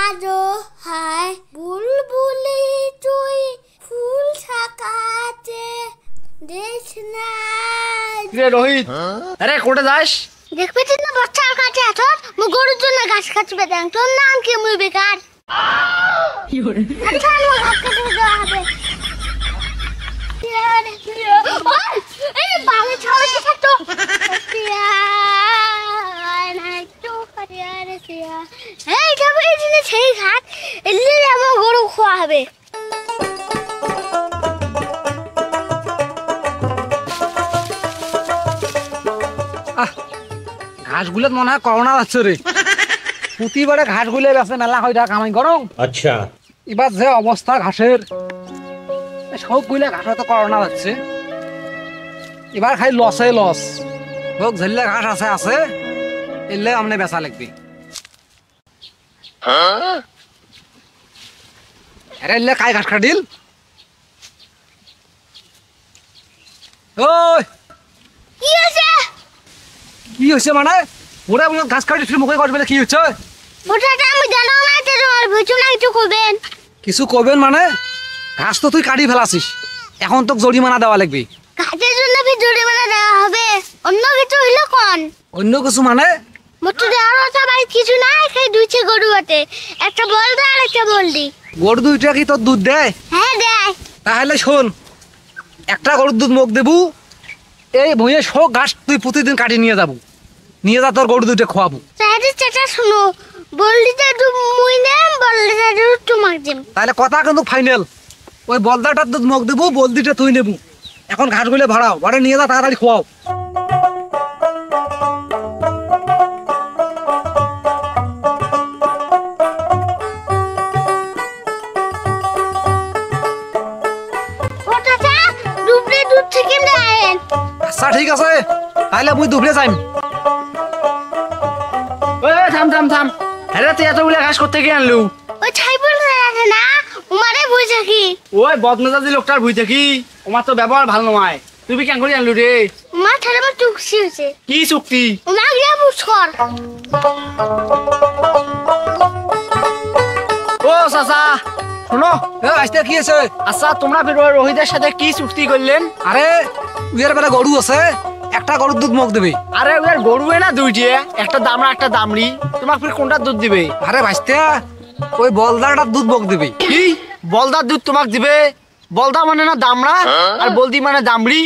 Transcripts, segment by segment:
আজো হায় বুলবুলি তুই ফুল থাকাতে দেখ না রে রোহিত আরে কোটে যাস দেখবে না বাচ্চার কাছে আছো মু গরুর জন্য ঘাস কাটবে দেন তোর নাম কি মুই বেকার কি হরে আচ্ছা আমার ঘাস কাটতে দেওয়া হবে এই বামে ছড়ে থাকতো এই যাবো এই দিনে সেই ঘাট এলে আমার গরু খোয়া হবে ঘাসগুলো মনে হয় করোনা যাচ্ছে রে প্রতিবারে ঘাসগুলো বেছে মেলা হয় কামাই গরম। আচ্ছা এবার যে অবস্থা ঘাসের সবগুলো ঘাস তো করোনা যাচ্ছে এবার খাই লসে লস হোক ঝেললে ঘাস আছে আছে এলে আমনে বেচা লাগবে আরে এলে কাই ঘাস কাটিল ওই কি আছে কি হচ্ছে মানে ওরা ঘাস কাটি মুখে কাটবে কি হচ্ছে ওটাটা আমি জানো না তো তোমার বুঝছো না কিছু করবেন কিছু করবেন মানে ঘাস তো তুই কাটি ফেলাছিস এখন তো জরিমানা দেওয়া লাগবে কাজের জন্য কি জরিমানা দেওয়া হবে অন্য কিছু হইলো কোন অন্য কিছু মানে মোটর দেওয়ার কথা বাড়ি কিছু না সেই দুইছে গরু আছে একটা বলদা আর একটা বলদি গরু দুইটা কি তোর দুধ দেয় হ্যাঁ দেয় তাহলে শোন একটা গরুর দুধ মুখ দেবু এই ভুঁয়ে সব ঘাস তুই প্রতিদিন কাটি নিয়ে যাবো নিয়ে যা তোর গরু দুইটা খোয়াবো তাহলে চাচা শুনো বলদিটা দু মুই নেম বলদিটা দু তোমাক দিম তাহলে কথা কিন্তু ফাইনাল ওই বলদাটার দুধ মুখ দেবো বলদিটা তুই নেবু এখন ঘাসগুলো ভাড়াও ভাড়া নিয়ে যা তাড়াতাড়ি খোয়াও আচ্ছা ঠিক আছে তাহলে মুই দুপুরে যাইম থাম থাম থাম হ্যাঁ তুই এতগুলো ঘাস করতে গিয়ে আনলু ওই ছাইবল আছে না উমারে বুঝ থাকি ওই বদমেজাজি লোকটার বুঝ থাকি ওমার তো ব্যবহার ভালো নয় তুই কেন করে আনলু রে মা ঠারে আমার চুক্তি হয়েছে কি চুক্তি উমা গিয়া বুঝকর ও চাচা শোনো আজকে কি আছে আচ্ছা তোমরা ফির রোহিতের সাথে কি চুক্তি করলেন আরে উয়ার বেলা গরু আছে একটা গরুর দুধ মুখ দেবে আরে উয়ার গরু না দুইটে একটা দামড়া একটা দামড়ি তোমার ফির কোনটা দুধ দিবে আরে ভাইস্তা ওই বলদাটার দুধ মুখ দিবে কি বলদার দুধ তোমাক দিবে বলদা মানে না দামড়া আর বলদি মানে দামড়ি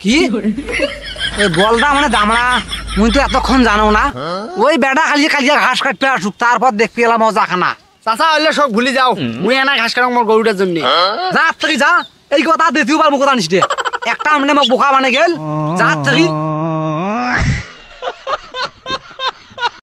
কি ওই বলদা মানে দামড়া মুই তো এতক্ষণ জানো না ওই বেটা খালি কালিয়া ঘাস কাটতে আসুক তারপর দেখতে এলাম মজা খানা চাচা হইলে সব ভুলে যাও মুই এনা ঘাস কাটাম মোর গরুটার জন্য যা থেকে যা এই কথা দ্বিতীয়বার মুখ আনিস দে একটা আমনে মোক বোকা মানে গেল যা থেকে